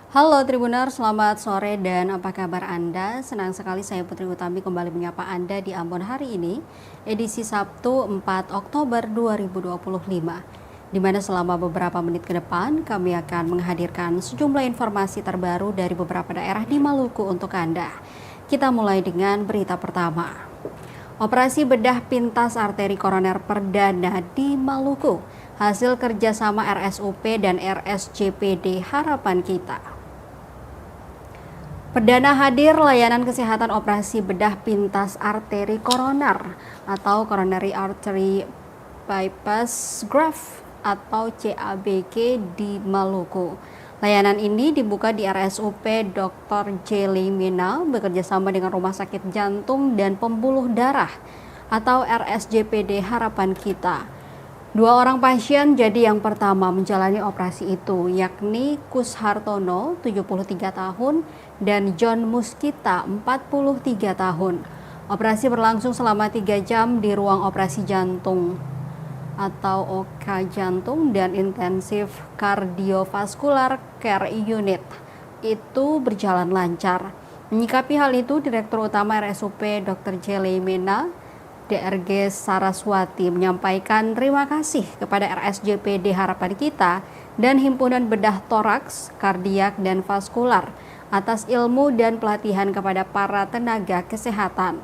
Halo Tribuners, selamat sore dan apa kabar Anda? Senang sekali saya Putri Utami kembali menyapa Anda di Ambon hari ini, edisi Sabtu 4 Oktober 2025. Di mana selama beberapa menit ke depan kami akan menghadirkan sejumlah informasi terbaru dari beberapa daerah di Maluku untuk Anda. Kita mulai dengan berita pertama. Operasi bedah pintas arteri koroner perdana di Maluku, hasil kerjasama RSUP dan RSJPD Harapan Kita. Perdana hadir layanan kesehatan operasi bedah pintas arteri koroner atau coronary artery bypass graft atau CABG di Maluku. Layanan ini dibuka di RSUP Dr. Jelly Mina bekerjasama dengan Rumah Sakit Jantung dan Pembuluh Darah atau RSJPD Harapan Kita. Dua orang pasien jadi yang pertama menjalani operasi itu, yakni Kus Hartono, 73 tahun, dan John Muskita, 43 tahun. Operasi berlangsung selama 3 jam di ruang operasi jantung atau OK jantung dan Intensive Cardiovascular Care Unit. Itu berjalan lancar. Menyikapi hal itu, Direktur Utama RSUP Dr. Jelly Mena DRG Saraswati menyampaikan terima kasih kepada RSJPD Harapan Kita dan Himpunan Bedah Toraks, Kardiak, dan Vaskular atas ilmu dan pelatihan kepada para tenaga kesehatan.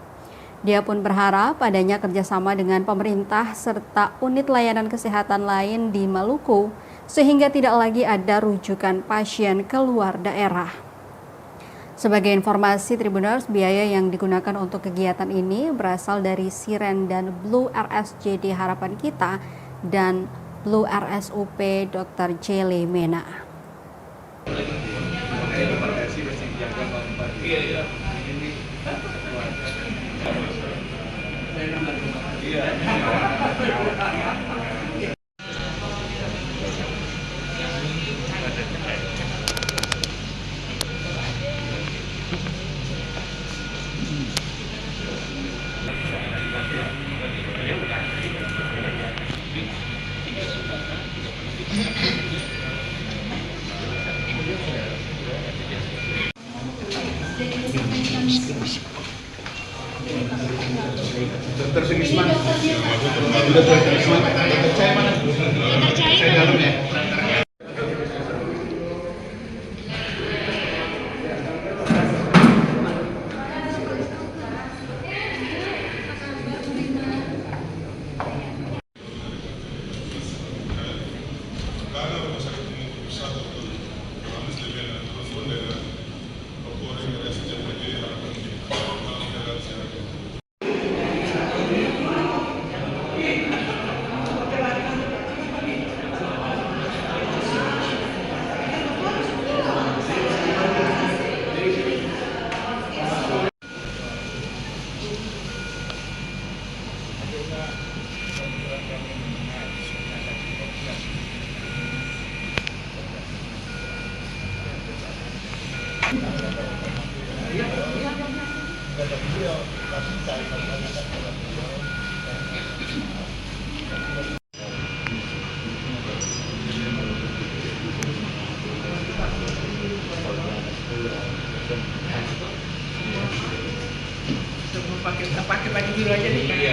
Dia pun berharap adanya kerjasama dengan pemerintah serta unit layanan kesehatan lain di Maluku sehingga tidak lagi ada rujukan pasien keluar daerah. Sebagai informasi Tribuners, biaya yang digunakan untuk kegiatan ini berasal dari Siren dan Blue RSJD Harapan Kita dan Blue RSUP Dr. Jelly Mena. Dokter Sugisman. Dokter Sugisman. Dokter Cahaya mana? Dokter Cahaya dalam ya. Pakai baju biru aja nih. Iya.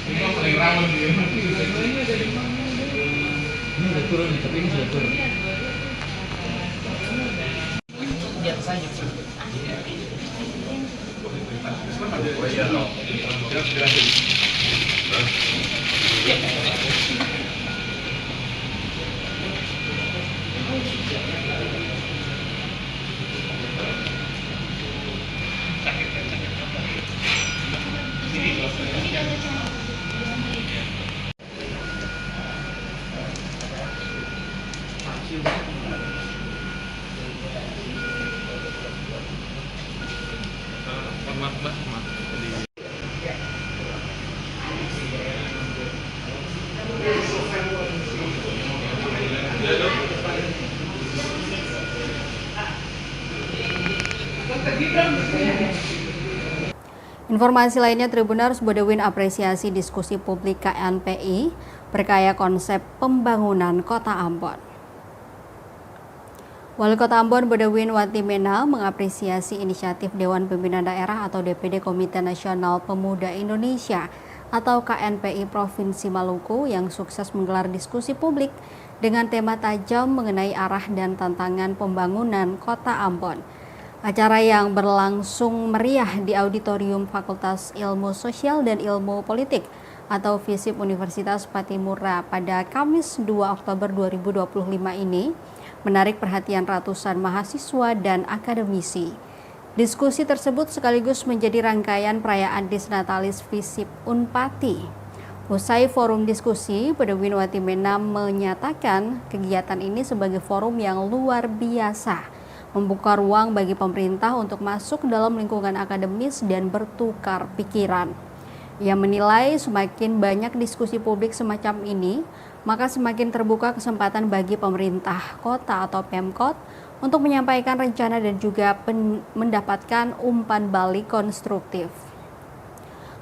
Ini mau paling rawan dia. Ini ada di mana? Ini udah turun, tapi ini sudah turun. Di atas aja. Oh iya, no. Jelasin. Informasi lainnya Tribuners, Bodewin apresiasi diskusi publik KNPI berkaya konsep pembangunan Kota Ambon. Wali Kota Ambon Bedewin Watimena mengapresiasi inisiatif Dewan Pimpinan Daerah atau DPD Komite Nasional Pemuda Indonesia atau KNPI Provinsi Maluku yang sukses menggelar diskusi publik dengan tema tajam mengenai arah dan tantangan pembangunan Kota Ambon. Acara yang berlangsung meriah di Auditorium Fakultas Ilmu Sosial dan Ilmu Politik atau FISIP Universitas Patimura pada Kamis 2 Oktober 2025 ini menarik perhatian ratusan mahasiswa dan akademisi. Diskusi tersebut sekaligus menjadi rangkaian perayaan Disnatalis FISIP Unpati. Usai forum diskusi, Bedewin Watimena menyatakan kegiatan ini sebagai forum yang luar biasa, membuka ruang bagi pemerintah untuk masuk dalam lingkungan akademis dan bertukar pikiran. Ia menilai semakin banyak diskusi publik semacam ini, maka semakin terbuka kesempatan bagi pemerintah kota atau Pemkot untuk menyampaikan rencana dan juga mendapatkan umpan balik konstruktif.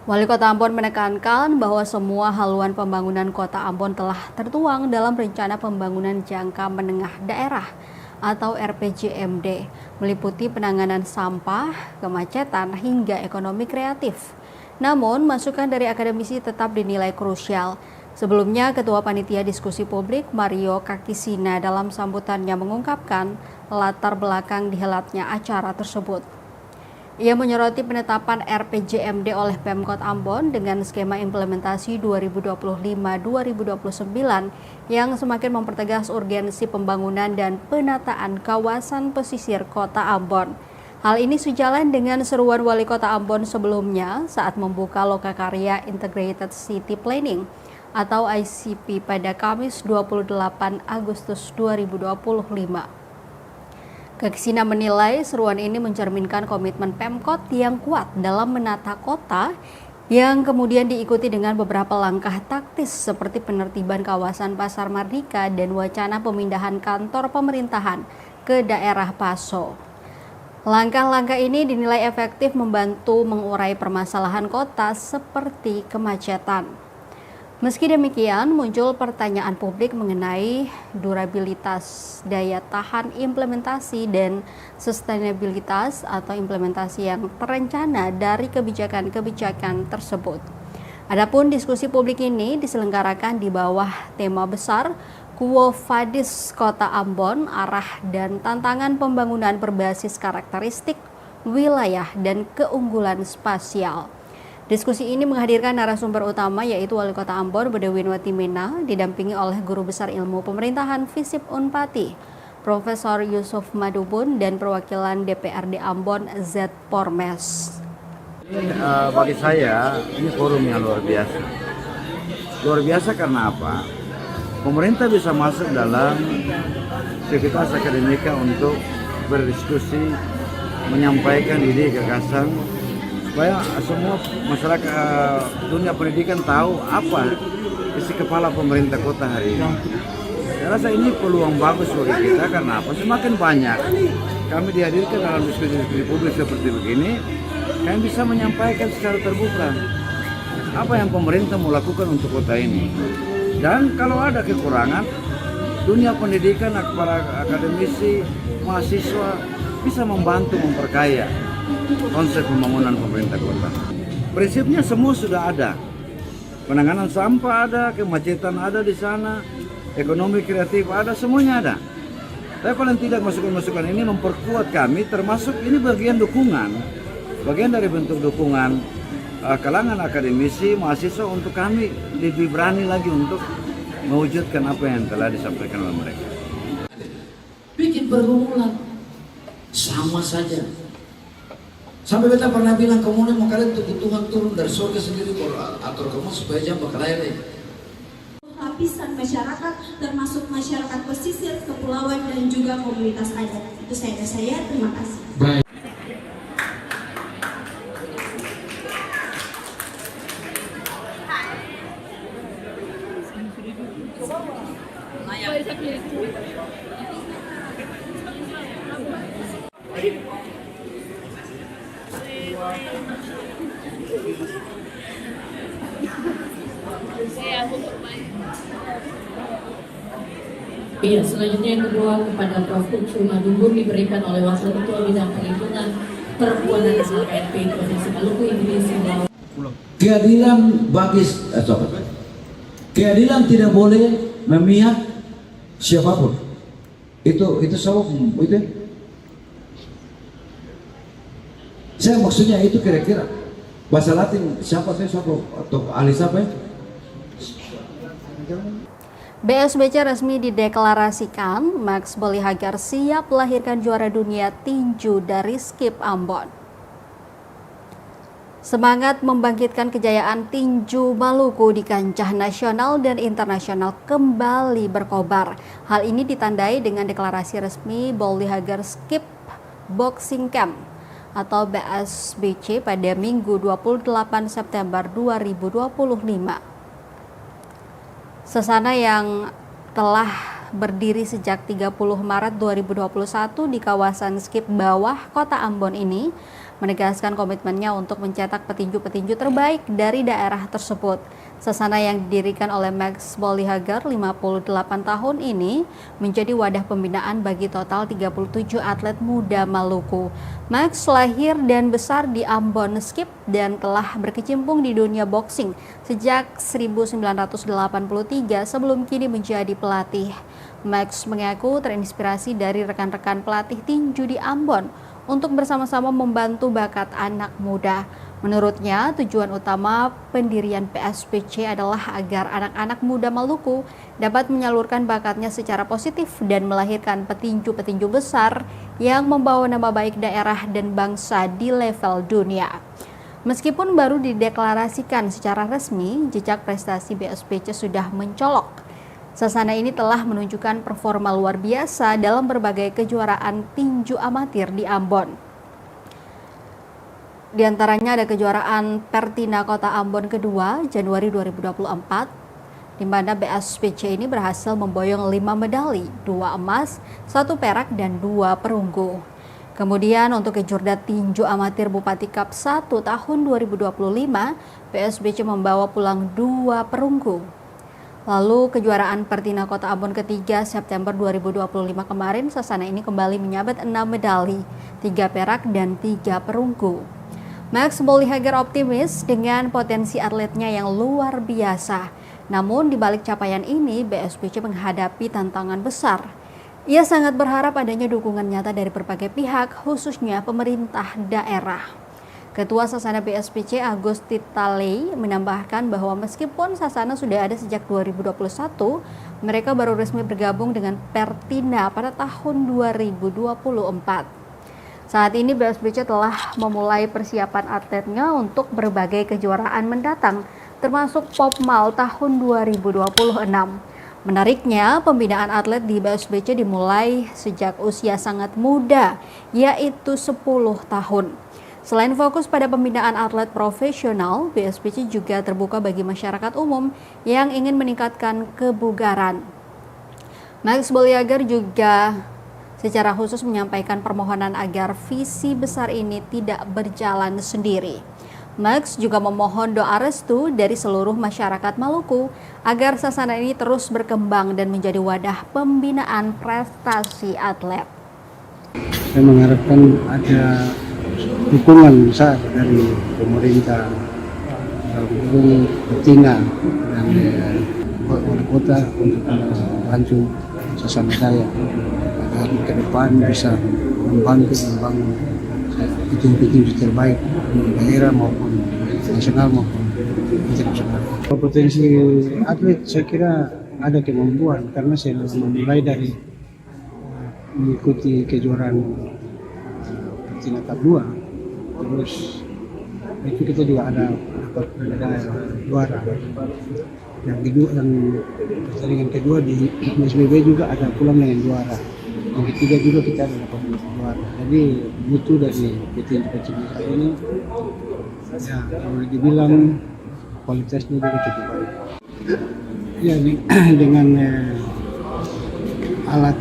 Wali Kota Ambon menekankan bahwa semua haluan pembangunan Kota Ambon telah tertuang dalam Rencana Pembangunan Jangka Menengah Daerah atau RPJMD, meliputi penanganan sampah, kemacetan, hingga ekonomi kreatif. Namun, masukan dari akademisi tetap dinilai krusial. Sebelumnya, Ketua Panitia Diskusi Publik Mario Kakisina dalam sambutannya mengungkapkan latar belakang dihelatnya acara tersebut. Ia menyoroti penetapan RPJMD oleh Pemkot Ambon dengan skema implementasi 2025-2029 yang semakin mempertegas urgensi pembangunan dan penataan kawasan pesisir Kota Ambon. Hal ini sejalan dengan seruan Wali Kota Ambon sebelumnya saat membuka Lokakarya Integrated City Planning atau ICP pada Kamis 28 Agustus 2025. Kakisina menilai seruan ini mencerminkan komitmen Pemkot yang kuat dalam menata kota yang kemudian diikuti dengan beberapa langkah taktis seperti penertiban kawasan Pasar Mardika dan wacana pemindahan kantor pemerintahan ke daerah Paso. Langkah-langkah ini dinilai efektif membantu mengurai permasalahan kota seperti kemacetan. Meski demikian, muncul pertanyaan publik mengenai durabilitas, daya tahan implementasi, dan sustainabilitas atau implementasi yang terencana dari kebijakan-kebijakan tersebut. Adapun diskusi publik ini diselenggarakan di bawah tema besar Quo Vadis Kota Ambon, arah dan tantangan pembangunan berbasis karakteristik, wilayah, dan keunggulan spasial. Diskusi ini menghadirkan narasumber utama yaitu Wali Kota Ambon Bedewin Watimena didampingi oleh Guru Besar Ilmu Pemerintahan FISIP Unpati, Profesor Yusuf Madubun, dan perwakilan DPRD Ambon Z Pormes. Bagi saya ini forum yang luar biasa. Luar biasa karena apa? Pemerintah bisa masuk dalam aktivitas akademika untuk berdiskusi, menyampaikan ide gagasan supaya semua masyarakat dunia pendidikan tahu apa isi kepala pemerintah kota hari ini. Saya rasa ini peluang bagus bagi kita karena apa? Semakin banyak kami dihadirkan dalam diskusi publik seperti begini, kami bisa menyampaikan secara terbuka apa yang pemerintah mau lakukan untuk kota ini. Dan kalau ada kekurangan, dunia pendidikan, para akademisi, mahasiswa bisa membantu memperkaya konsep pembangunan pemerintah kota. Prinsipnya semua sudah ada. Penanganan sampah ada, kemacetan ada di sana, ekonomi kreatif ada, semuanya ada. Tapi paling tidak masukan-masukan ini memperkuat kami, termasuk ini bagian dukungan, bagian dari bentuk dukungan kalangan akademisi, mahasiswa untuk kami lebih berani lagi untuk mewujudkan apa yang telah disampaikan oleh mereka. Bikin berulang, sama saja. Sampai beta pernah bilang kemudian mau kalian Tuhan turun dari surga sendiri atur kamu supaya jangan berkelahi. Lapisan masyarakat termasuk masyarakat pesisir, kepulauan dan juga komunitas adat. Itu saya. Terima kasih. Baik. Iya, selanjutnya yang kedua kepada Prof. Ucu Madubur diberikan oleh Wakil Ketua Bidang Perlindungan Perempuan dan LKPP Provinsi Maluku Indonesia. Keadilan keadilan tidak boleh memihak siapapun. Itu sebab itu. Saya maksudnya itu kira-kira bahasa Latin siapa atau ahli siapa ya? BSBC resmi dideklarasikan, Max Bollihagar siap melahirkan juara dunia tinju dari Skip Ambon. Semangat membangkitkan kejayaan tinju Maluku di kancah nasional dan internasional kembali berkobar. Hal ini ditandai dengan deklarasi resmi Bollihagar Skip Boxing Camp atau BSBC pada Minggu 28 September 2025. Sasana yang telah berdiri sejak 30 Maret 2021 di kawasan Skip Bawah Kota Ambon ini menegaskan komitmennya untuk mencetak petinju-petinju terbaik dari daerah tersebut. Sasana yang didirikan oleh Max Bollihagar 58 tahun ini menjadi wadah pembinaan bagi total 37 atlet muda Maluku. Max lahir dan besar di Ambon Skip dan telah berkecimpung di dunia boxing sejak 1983 sebelum kini menjadi pelatih. Max mengaku terinspirasi dari rekan-rekan pelatih tinju di Ambon untuk bersama-sama membantu bakat anak muda. Menurutnya, tujuan utama pendirian PSBC adalah agar anak-anak muda Maluku dapat menyalurkan bakatnya secara positif dan melahirkan petinju-petinju besar yang membawa nama baik daerah dan bangsa di level dunia. Meskipun baru dideklarasikan secara resmi, jejak prestasi BSBC sudah mencolok. Sasana ini telah menunjukkan performa luar biasa dalam berbagai kejuaraan tinju amatir di Ambon. Di antaranya ada kejuaraan Pertina Kota Ambon kedua Januari 2024, di mana BSBC ini berhasil memboyong 5 medali, 2 emas, 1 perak, dan 2 perunggu. Kemudian untuk kejurda tinju amatir Bupati Cup 1 tahun 2025, BSBC membawa pulang 2 perunggu. Lalu kejuaraan Pertina Kota Ambon ketiga September 2025 kemarin, sasana ini kembali menyabet 6 medali, 3 perak, dan 3 perunggu. Max Bollihagar optimis dengan potensi atletnya yang luar biasa. Namun di balik capaian ini, BSBC menghadapi tantangan besar. Ia sangat berharap adanya dukungan nyata dari berbagai pihak, khususnya pemerintah daerah. Ketua Sasana BSBC Agus Titalei menambahkan bahwa meskipun Sasana sudah ada sejak 2021, mereka baru resmi bergabung dengan Pertina pada tahun 2024. Saat ini BSBC telah memulai persiapan atletnya untuk berbagai kejuaraan mendatang, termasuk Popmal tahun 2026. Menariknya, pembinaan atlet di BSBC dimulai sejak usia sangat muda, yaitu 10 tahun. Selain fokus pada pembinaan atlet profesional, BSBC juga terbuka bagi masyarakat umum yang ingin meningkatkan kebugaran. Max Bollihagar juga secara khusus menyampaikan permohonan agar visi besar ini tidak berjalan sendiri. Max juga memohon doa restu dari seluruh masyarakat Maluku agar sasana ini terus berkembang dan menjadi wadah pembinaan prestasi atlet. Saya mengharapkan ada dukungan besar dari pemerintah, Kabupaten Pertina dan wali kota untuk membantu sasana saya agar ke depan bisa membantu membangun petinju terbaik di daerah maupun nasional maupun internasional. Potensi atlet saya kira ada kemampuan karena saya memulai dari mengikuti kejuaraan Pertina Cup 2, terus itu kita juga ada juara. Yang kedua, yang pertandingan kedua di SBB juga ada pulang dengan juara. Yang ketiga juga kita ada dapat juara. Jadi butuh dari petinju-petinju ini ya boleh dibilang kualitasnya juga cukup baik. Ya dengan alat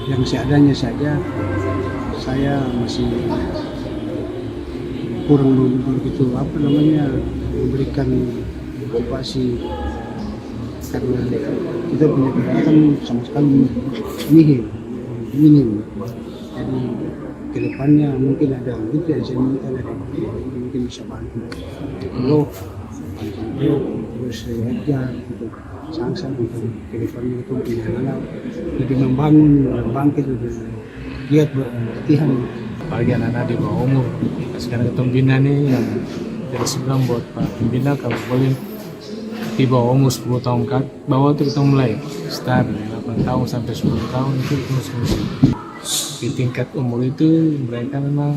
yang seadanya saja saya masih kurang begitu memberikan motivasi karena kita punya pergerakan sama sekali nihil, minim. Jadi kedepannya mungkin ada itu yang saya minta dari mungkin bisa bantu blog, terus Edgar untuk sanksi untuk kedepannya itu bagaimana lebih membangun dan bangkit lebih giat berlatihan. Apalagi anak-anak di bawah umur. Sekarang ketua pembina nih yang dari sebelum buat Pak Pembina kalau boleh di bawah umur 10 tahun ke bawah itu kita mulai start dari 8 tahun sampai 10 tahun itu terus di tingkat umur itu mereka memang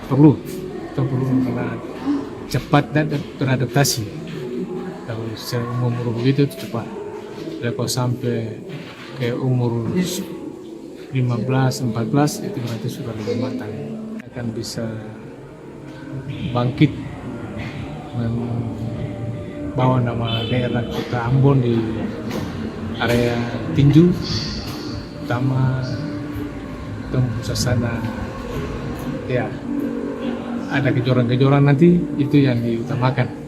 perlu karena cepat dan beradaptasi. Kalau umur begitu itu cepat. Kalau sampai ke umur 15, 14 itu berarti sudah lebih matang. Akan bisa bangkit membawa nama daerah Kota Ambon di area tinju, utama suasana ya ada kejuaraan-kejuaraan nanti itu yang diutamakan.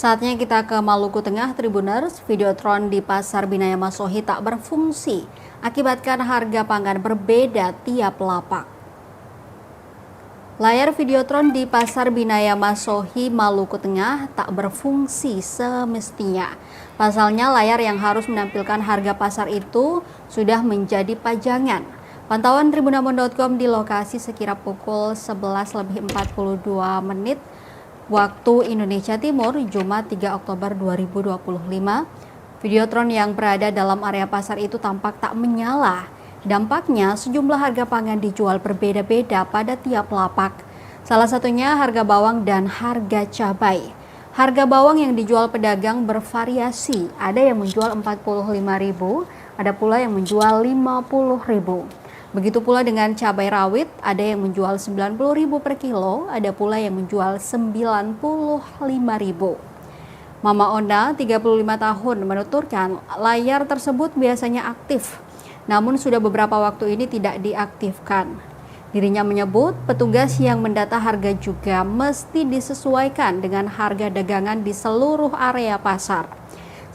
Saatnya kita ke Maluku Tengah, Tribuners. Videotron di Pasar Binaya Masohi tak berfungsi, akibatkan harga pangan berbeda tiap lapak. Layar videotron di Pasar Binaya Masohi, Maluku Tengah tak berfungsi semestinya. Pasalnya layar yang harus menampilkan harga pasar itu sudah menjadi pajangan. Pantauan tribunambon.com di lokasi sekira pukul 11.42 waktu Indonesia Timur, Jumat 3 Oktober 2025. Videotron yang berada dalam area pasar itu tampak tak menyala. Dampaknya sejumlah harga pangan dijual berbeda-beda pada tiap lapak. Salah satunya harga bawang dan harga cabai. Harga bawang yang dijual pedagang bervariasi. Ada yang menjual Rp45.000, ada pula yang menjual Rp50.000. Begitu pula dengan cabai rawit, ada yang menjual Rp90.000 per kilo, ada pula yang menjual Rp95.000. Mama Ona, 35 tahun, menuturkan layar tersebut biasanya aktif, namun sudah beberapa waktu ini tidak diaktifkan. Dirinya menyebut petugas yang mendata harga juga mesti disesuaikan dengan harga dagangan di seluruh area pasar,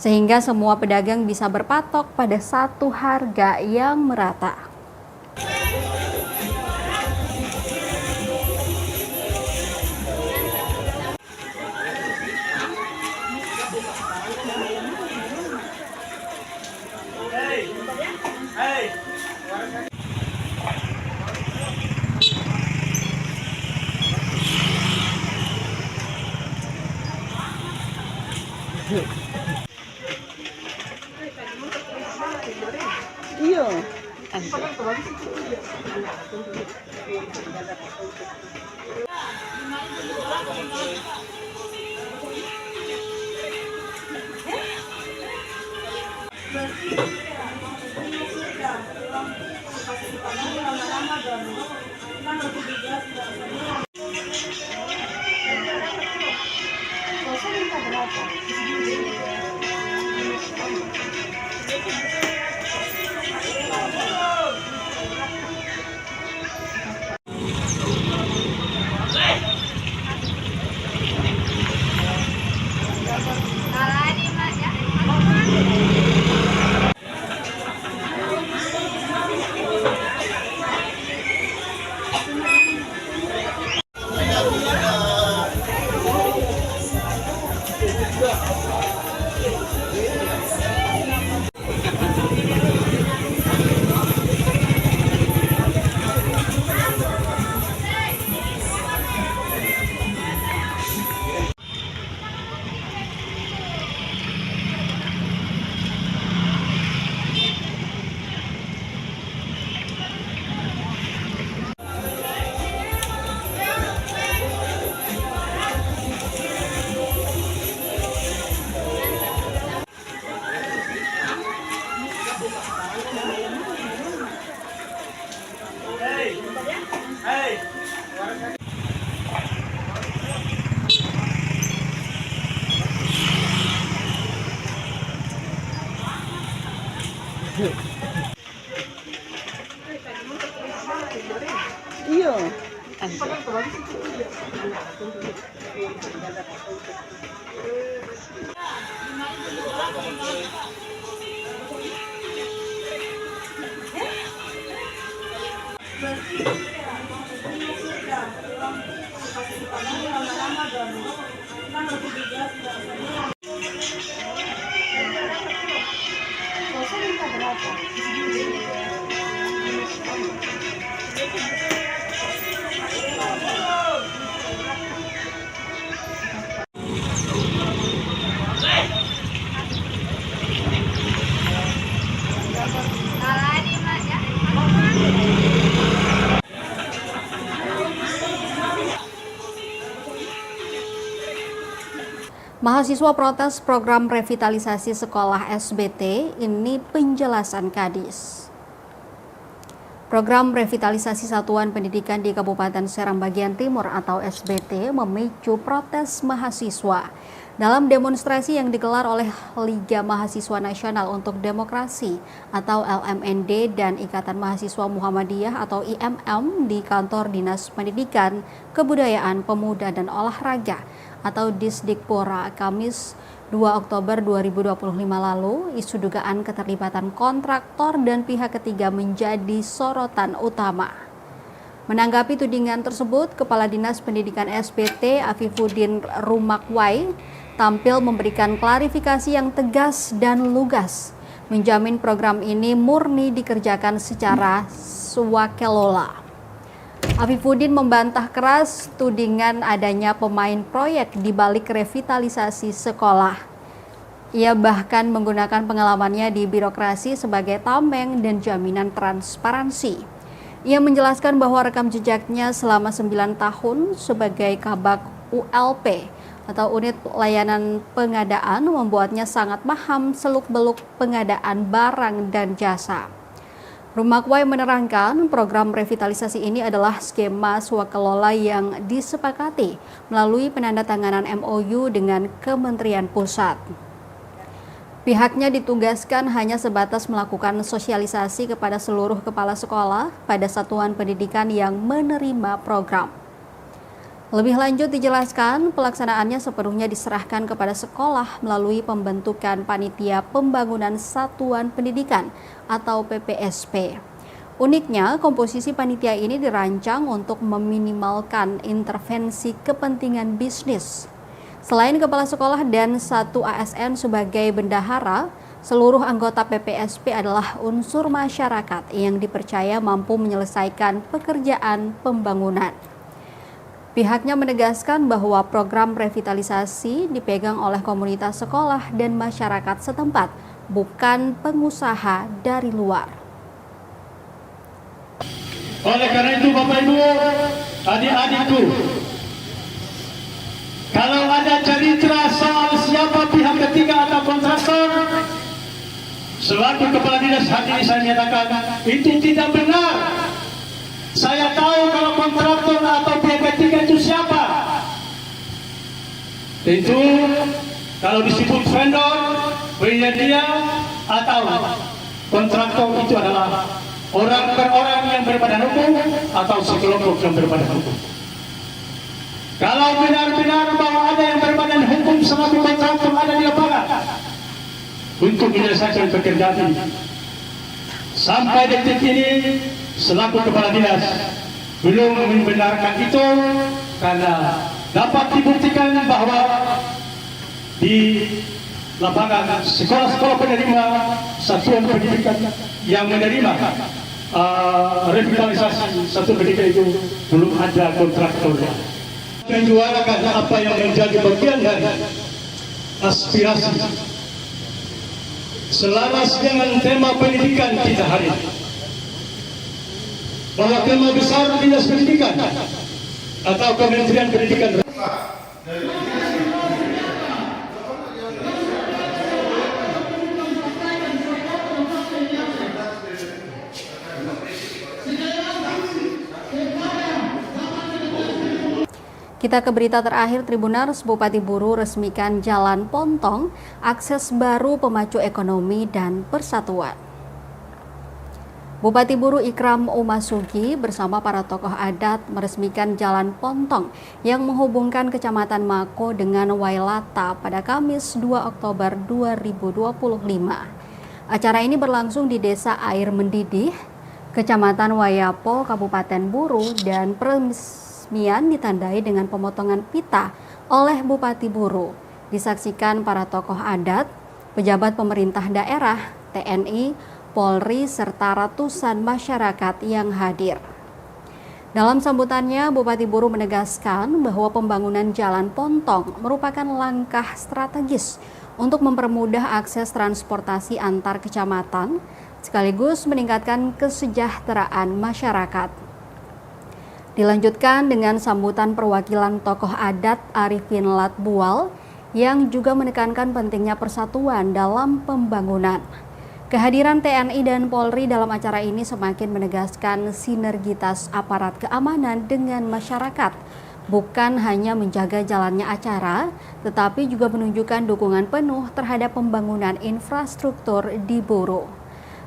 sehingga semua pedagang bisa berpatok pada satu harga yang merata. Iya. Mahasiswa protes program revitalisasi sekolah SBT, ini penjelasan Kadis. Program revitalisasi Satuan Pendidikan di Kabupaten Serang Bagian Timur atau SBT memicu protes mahasiswa dalam demonstrasi yang digelar oleh Liga Mahasiswa Nasional untuk Demokrasi atau LMND dan Ikatan Mahasiswa Muhammadiyah atau IMM di kantor Dinas Pendidikan, Kebudayaan, Pemuda dan Olahraga atau Disdikpora Kamis 2 Oktober 2025 lalu. Isu dugaan keterlibatan kontraktor dan pihak ketiga menjadi sorotan utama. Menanggapi tudingan tersebut, Kepala Dinas Pendidikan SBT Afifuddin Rumakwai tampil memberikan klarifikasi yang tegas dan lugas, menjamin program ini murni dikerjakan secara swakelola. Afifuddin membantah keras tudingan adanya pemain proyek di balik revitalisasi sekolah. Ia bahkan menggunakan pengalamannya di birokrasi sebagai tameng dan jaminan transparansi. Ia menjelaskan bahwa rekam jejaknya selama 9 tahun sebagai Kabak ULP atau Unit Layanan Pengadaan membuatnya sangat paham seluk-beluk pengadaan barang dan jasa. Rumakwai menerangkan program revitalisasi ini adalah skema swakelola yang disepakati melalui penandatanganan MOU dengan Kementerian Pusat. Pihaknya ditugaskan hanya sebatas melakukan sosialisasi kepada seluruh kepala sekolah pada satuan pendidikan yang menerima program. Lebih lanjut dijelaskan, pelaksanaannya sepenuhnya diserahkan kepada sekolah melalui pembentukan Panitia Pembangunan Satuan Pendidikan atau PPSP. Uniknya, komposisi panitia ini dirancang untuk meminimalkan intervensi kepentingan bisnis. Selain kepala sekolah dan satu ASN sebagai bendahara, seluruh anggota PPSP adalah unsur masyarakat yang dipercaya mampu menyelesaikan pekerjaan pembangunan. Pihaknya menegaskan bahwa program revitalisasi dipegang oleh komunitas sekolah dan masyarakat setempat, bukan pengusaha dari luar. Oleh karena itu Bapak Ibu, adik-adikku, kalau ada cerita soal siapa pihak ketiga atau kontraktor, selaku Kepala Dinas hari ini saya nyatakan itu tidak benar. Saya tahu kalau kontraktor atau pihak ketiga itu siapa. Tentu kalau disebut vendor, penyedia atau kontraktor itu adalah orang per orang yang berbadan hukum atau sekelompok yang berbadan hukum. Kalau benar-benar bahwa ada yang berbadan hukum selaku kontraktor ada di lapangan untuk menyelesaikan pekerjaan ini, sampai detik ini selaku Kepala Dinas belum membenarkan itu, karena dapat dibuktikan bahwa di lapangan sekolah-sekolah penerima satuan pendidikan yang menerima revitalisasi satuan pendidikan itu belum ada kontraktornya. Menyuarakan apa yang menjadi bagian dari aspirasi selaras dengan tema pendidikan kita hari ini, bahwa tema besar Dinas Pendidikan atau Kementerian Pendidikan. Kita ke berita terakhir, Tribunars. Bupati Buru resmikan Jalan Pontong, akses baru pemacu ekonomi dan persatuan. Bupati Buru Ikram Umasugi bersama para tokoh adat meresmikan Jalan Pontong yang menghubungkan Kecamatan Mako dengan Wailata pada Kamis 2 Oktober 2025. Acara ini berlangsung di Desa Air Mendidih, Kecamatan Wayapo, Kabupaten Buru, dan peresmian ditandai dengan pemotongan pita oleh Bupati Buru. Disaksikan para tokoh adat, pejabat pemerintah daerah, TNI, Polri, serta ratusan masyarakat yang hadir. Dalam sambutannya, Bupati Buru menegaskan bahwa pembangunan Jalan Pontong merupakan langkah strategis untuk mempermudah akses transportasi antar kecamatan, sekaligus meningkatkan kesejahteraan masyarakat. Dilanjutkan dengan sambutan perwakilan tokoh adat Arifin Latbual yang juga menekankan pentingnya persatuan dalam pembangunan. Kehadiran TNI dan Polri dalam acara ini semakin menegaskan sinergitas aparat keamanan dengan masyarakat, bukan hanya menjaga jalannya acara, tetapi juga menunjukkan dukungan penuh terhadap pembangunan infrastruktur di Buru.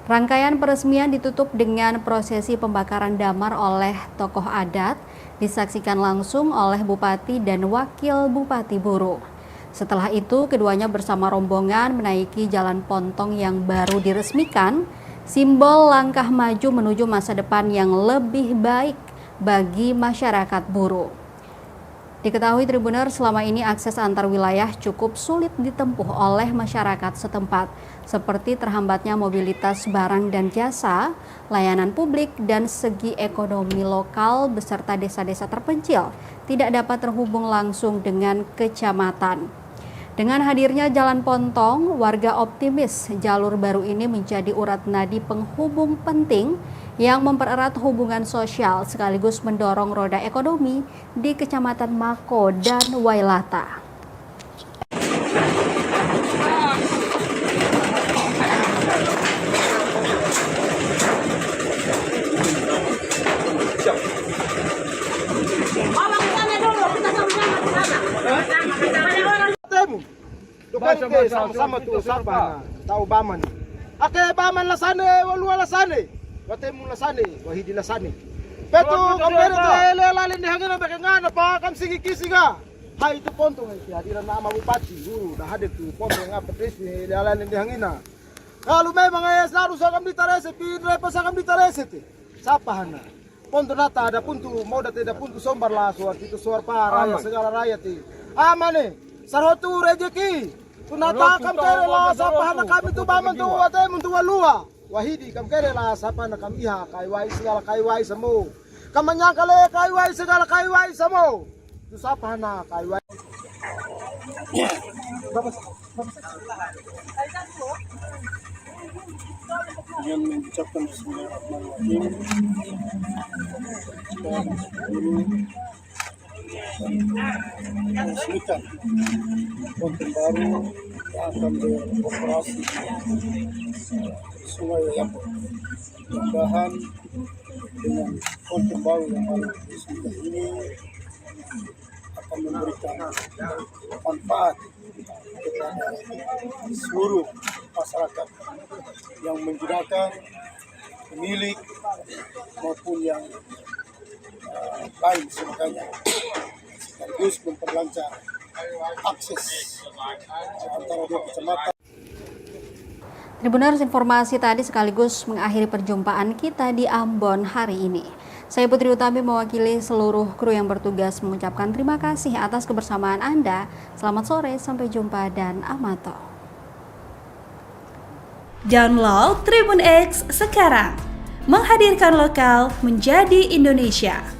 Rangkaian peresmian ditutup dengan prosesi pembakaran damar oleh tokoh adat, disaksikan langsung oleh Bupati dan Wakil Bupati Buru. Setelah itu, keduanya bersama rombongan menaiki Jalan Pontong yang baru diresmikan, simbol langkah maju menuju masa depan yang lebih baik bagi masyarakat Buru. Diketahui Tribuners, selama ini akses antar wilayah cukup sulit ditempuh oleh masyarakat setempat, seperti terhambatnya mobilitas barang dan jasa, layanan publik, dan segi ekonomi lokal beserta desa-desa terpencil tidak dapat terhubung langsung dengan kecamatan. Dengan hadirnya Jalan Pontong, warga optimis jalur baru ini menjadi urat nadi penghubung penting yang mempererat hubungan sosial sekaligus mendorong roda ekonomi di Kecamatan Mako dan Wailata. Sama-sama tu sapa tahu baman. Ake baman lasane walua lasane. Watemu lasane wahidi lasane. Petu kamere tele lalin dihangina bakengana pa kam sigi kisiga. Hai itu Pontong itu hadiran nama bupati Buru dah hadir tu Pontong ngapa resmi lalin dihangina. Kalau memang ayah selalu sakam ditarese pidre pasakam ditarese te. Sapa hana. Pontong data ada puntu mau data ada puntu sombar lah suar itu suar para segala rakyat ti. Amane sarhotu rejeki. Tunata kam kere la sapa hana kami tu baman tu wate muntu walua. Wahidi kam kere la sapa hana kami iha kaiwai segala kaiwai semu. Kamanya kale kaiwai segala kaiwai semu. Tu sapa hana kaiwai. Yang mengucapkan bismillahirrahmanirrahim. Resmikan Pontong baru yang akan beroperasi Sungai Wayapo. Mudah-mudahan dengan Pontong baru yang baru resmikan ini akan memberikan manfaat kepada seluruh masyarakat yang menggunakan, pemilik maupun yang lain sebagainya, sekaligus memperlancar akses antara dua kecamatan. Tribuners, informasi tadi sekaligus mengakhiri perjumpaan kita di Ambon hari ini. Saya Putri Utami mewakili seluruh kru yang bertugas mengucapkan terima kasih atas kebersamaan Anda. Selamat sore, sampai jumpa dan amato. Download Tribun X sekarang, menghadirkan lokal menjadi Indonesia.